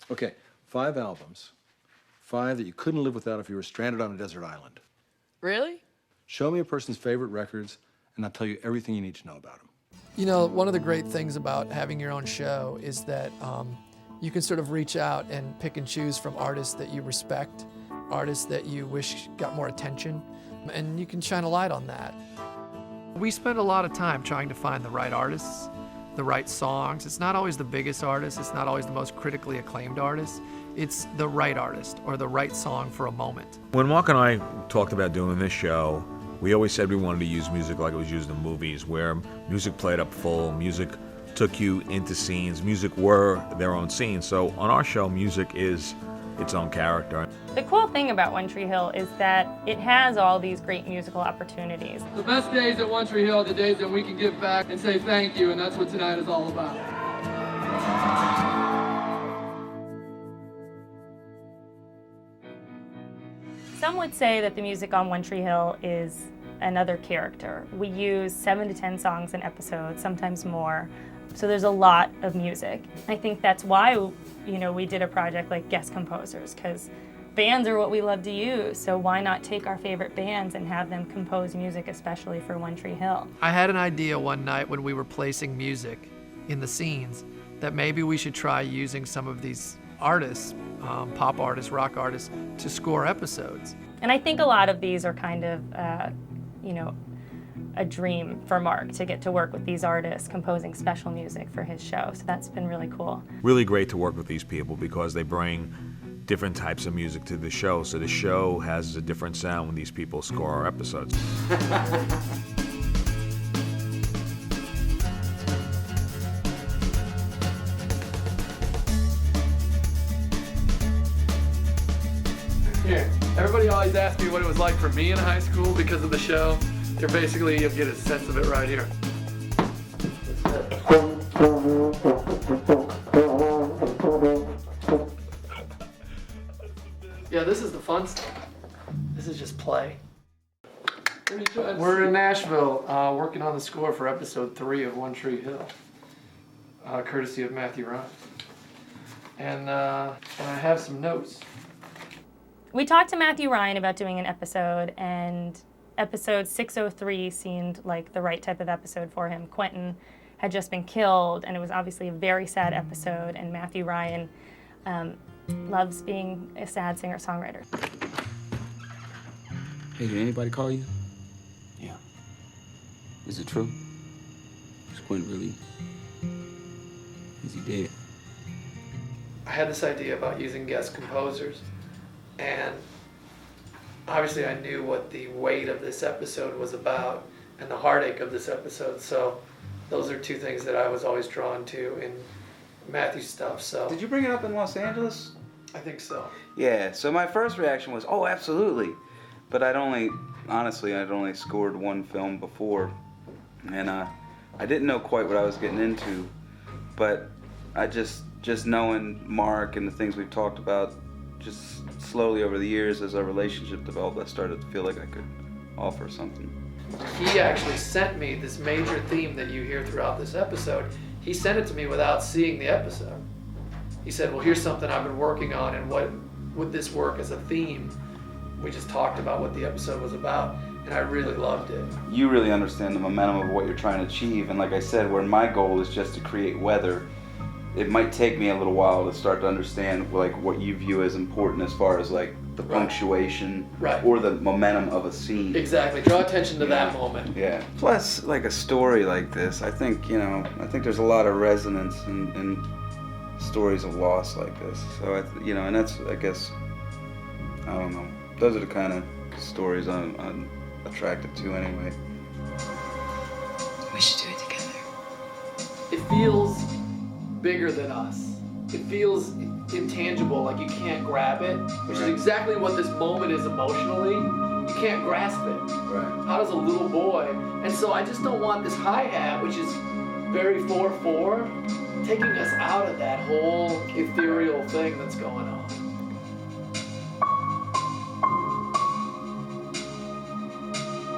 Okay, 5 albums. 5 that you couldn't live without if you were stranded on a desert island. Really? Show me a person's favorite records, and I'll tell you everything you need to know about them. You know, one of the great things about having your own show is that you can sort of reach out and pick and choose from artists that you respect, artists that you wish got more attention, and you can shine a light on that. We spend a lot of time trying to find the right artists, the right songs. It's not always the biggest artist, it's not always the most critically acclaimed artist. It's the right artist or the right song for a moment. When Mark and I talked about doing this show, we always said we wanted to use music like it was used in movies, where music played up full, music took you into scenes, music were their own scenes. So on our show, music is its own character. The cool thing about One Tree Hill is that it has all these great musical opportunities. The best days at One Tree Hill are the days that we can give back and say thank you, and that's what tonight is all about. Some would say that the music on One Tree Hill is another character. We use 7 to 10 songs an episode, sometimes more. So there's a lot of music. I think that's why, we did a project like Guest Composers, because bands are what we love to use. So why not take our favorite bands and have them compose music, especially for One Tree Hill? I had an idea one night when we were placing music in the scenes that maybe we should try using some of these artists, pop artists, rock artists, to score episodes. And I think a lot of these are kind of, a dream for Mark to get to work with these artists composing special music for his show. So that's been really cool. Really great to work with these people because they bring different types of music to the show. So the show has a different sound when these people score our episodes. Here, everybody always asks me what it was like for me in high school because of the show. You're basically, you'll get a sense of it right here. Yeah, this is the fun stuff. This is just play. We're in Nashville, working on the score for episode 3 of One Tree Hill, courtesy of Matthew Ryan. And I have some notes. We talked to Matthew Ryan about doing an episode, and episode 603 seemed like the right type of episode for him. Quentin had just been killed, and it was obviously a very sad episode, and Matthew Ryan loves being a sad singer-songwriter. Hey, did anybody call you? Yeah. Is it true? Is Quentin really... is he dead? I had this idea about using guest composers, and obviously I knew what the weight of this episode was about and the heartache of this episode, so those are 2 things that I was always drawn to in Matthew's stuff. So Did you bring it up in Los Angeles? I think so. Yeah, so my first reaction was, oh, absolutely. But I'd only scored 1 film before, and I didn't know quite what I was getting into, but I just knowing Mark and the things we've talked about, just slowly over the years as our relationship developed, I started to feel like I could offer something. He actually sent me this major theme that you hear throughout this episode. He sent it to me without seeing the episode. He said, well, here's something I've been working on, and what would this work as a theme? We just talked about what the episode was about, and I really loved it. You really understand the momentum of what you're trying to achieve, and like I said, where my goal is just to create weather, it might take me a little while to start to understand like what you view as important as far as like the punctuation or the momentum of a scene. Exactly. Draw attention to that moment. Yeah. Plus, like a story like this, I think there's a lot of resonance in stories of loss like this. So and that's, I guess, I don't know. Those are the kind of stories I'm attracted to anyway. We should do it together. It feels bigger than us. It feels intangible, like you can't grab it, which is exactly what this moment is emotionally. You can't grasp it. Right. How does a little boy? And so I just don't want this hi-hat, which is very 4/4, taking us out of that whole ethereal thing that's going on.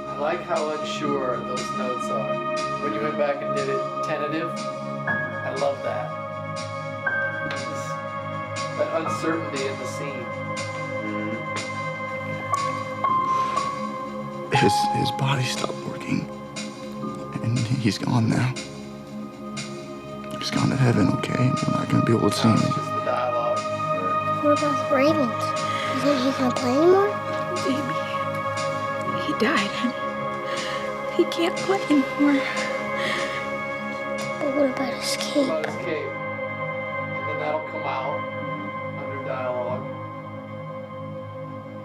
I like how unsure those notes are. When you went back and did it tentative, I love that. that uncertainty in the scene. His body stopped working, and he's gone now. He's gone to heaven, okay? We're not gonna be able to see Now it's him. just the dialogue. What about Raymond? Isn't he gonna play anymore? Jamie, he died, honey. He can't play anymore. But what about Escape? About his cape. And then that'll come out under dialogue.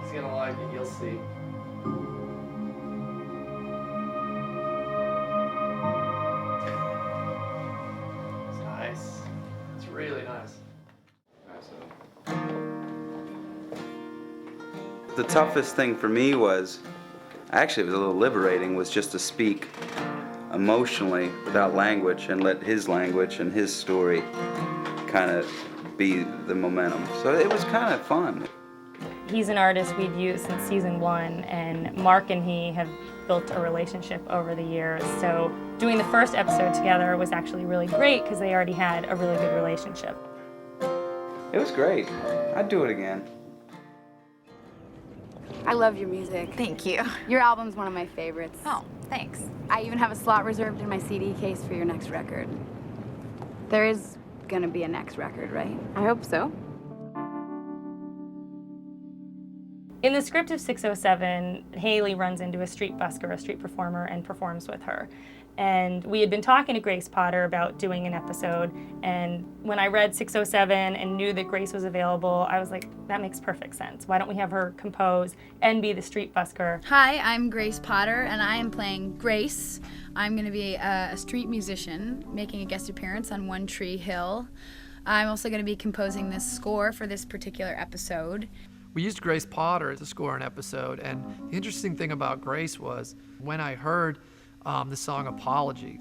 He's gonna like it, you'll see. It's nice. It's really nice. The toughest thing for me was, actually it was a little liberating, was just to speak emotionally without language and let his language and his story kind of be the momentum. So it was kind of fun. He's an artist we've used since season 1, and Mark and he have built a relationship over the years. So doing the first episode together was actually really great because they already had a really good relationship. It was great. I'd do it again. I love your music. Thank you. Your album's one of my favorites. Oh, thanks. I even have a slot reserved in my CD case for your next record. There is gonna be a next record, right? I hope so. In the script of 607, Haley runs into a street busker, a street performer, and performs with her. And we had been talking to Grace Potter about doing an episode, and when I read 607 and knew that Grace was available, I was like, that makes perfect sense. Why don't we have her compose and be the street busker? Hi, I'm Grace Potter, and I am playing Grace. I'm going to be a street musician, making a guest appearance on One Tree Hill. I'm also going to be composing this score for this particular episode. We used Grace Potter to score an episode, and the interesting thing about Grace was when I heard the song Apologies,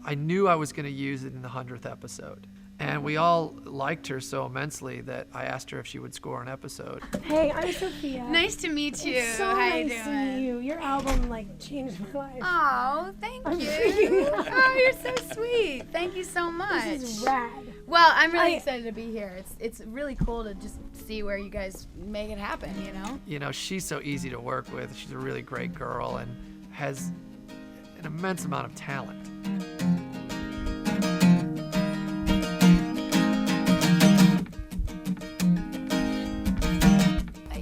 I knew I was going to use it in the 100th episode. And we all liked her so immensely that I asked her if she would score an episode. Hey, I'm Sophia. Nice to meet you. It's so How nice you to doing? meet you. Your album changed my life. Oh, thank I'm you. freaking out. Oh, you're so sweet. Thank you so much. This is rad. Well, I'm really excited to be here. It's really cool to just see where you guys make it happen, you know? You know, she's so easy to work with. She's a really great girl and has an immense amount of talent.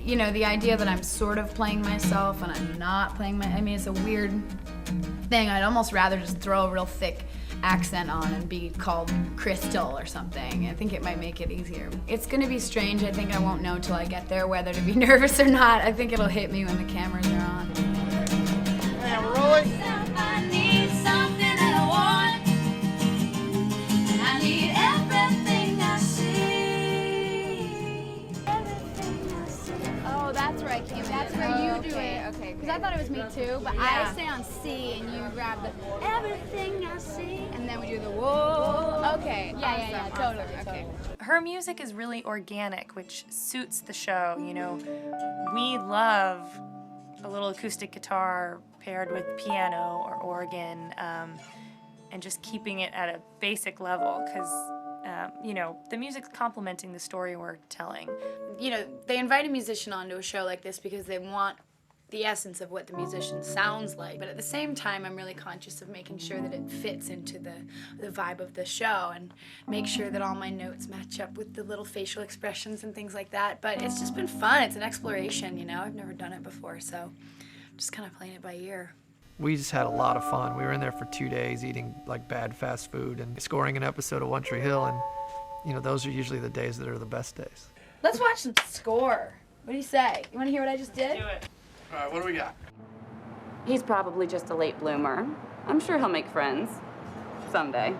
You know, the idea that I'm sort of playing myself and I'm not playing I mean, it's a weird thing. I'd almost rather just throw a real thick accent on and be called Crystal or something. I think it might make it easier. It's gonna be strange. I think I won't know till I get there whether to be nervous or not. I think it'll hit me when the cameras are on. And we're rolling. I need something that I want. I need everything I see. Oh, that's where I came in. That's where you do it. Okay. Because I thought it was me too, but I stay on C and you grab the everything I see, and then we do the whoa. Okay. Yeah, totally. Okay. Her music is really organic, which suits the show. You know, we love a little acoustic guitar paired with piano or organ, and just keeping it at a basic level, because you know, the music's complementing the story we're telling. You know, they invite a musician onto a show like this because they want the essence of what the musician sounds like. But at the same time, I'm really conscious of making sure that it fits into the vibe of the show and make sure that all my notes match up with the little facial expressions and things like that. But it's just been fun. It's an exploration, you know? I've never done it before, so I'm just kind of playing it by ear. We just had a lot of fun. We were in there for 2 days eating like bad fast food and scoring an episode of One Tree Hill, and you know, those are usually the days that are the best days. Let's watch some score. What do you say? You want to hear what I just did? Do it. All right, what do we got? He's probably just a late bloomer. I'm sure he'll make friends. Someday.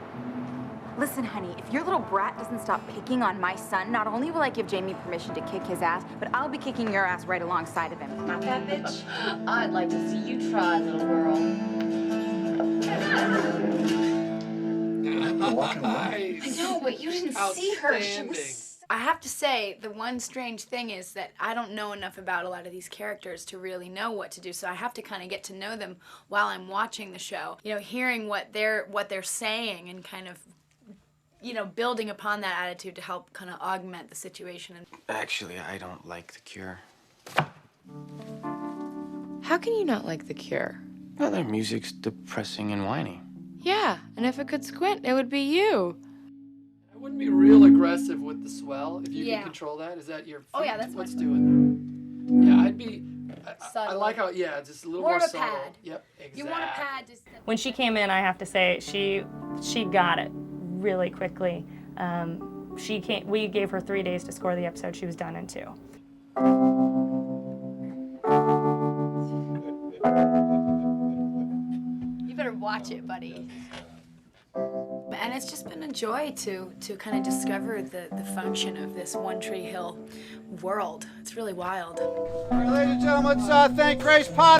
Listen, honey, if your little brat doesn't stop picking on my son, not only will I give Jamie permission to kick his ass, but I'll be kicking your ass right alongside of him. Not that bitch? I'd like to see you try, little girl. Nice. I know, but you didn't see her. She was... I have to say, the one strange thing is that I don't know enough about a lot of these characters to really know what to do, so I have to kind of get to know them while I'm watching the show. You know, hearing what they're saying and kind of you know, building upon that attitude to help kind of augment the situation. Actually, I don't like The Cure. How can you not like The Cure? Well, their music's depressing and whiny. Yeah, and if it could squint, it would be you. I wouldn't be real aggressive with the swell if you Yeah. can control that. Is that your? Oh, yeah, that's what's fine. doing that? Yeah, I'd be. I Subtle. like how just a little More more of a subtle. pad. Yep, exactly. You want a pad to... When she came in, I have to say, she got it really quickly. We gave her 3 days to score the episode. She was done in 2. You better watch it, buddy. And it's just been a joy to kind of discover the function of this One Tree Hill world. It's really wild. Ladies and gentlemen, let's thank Grace Potter.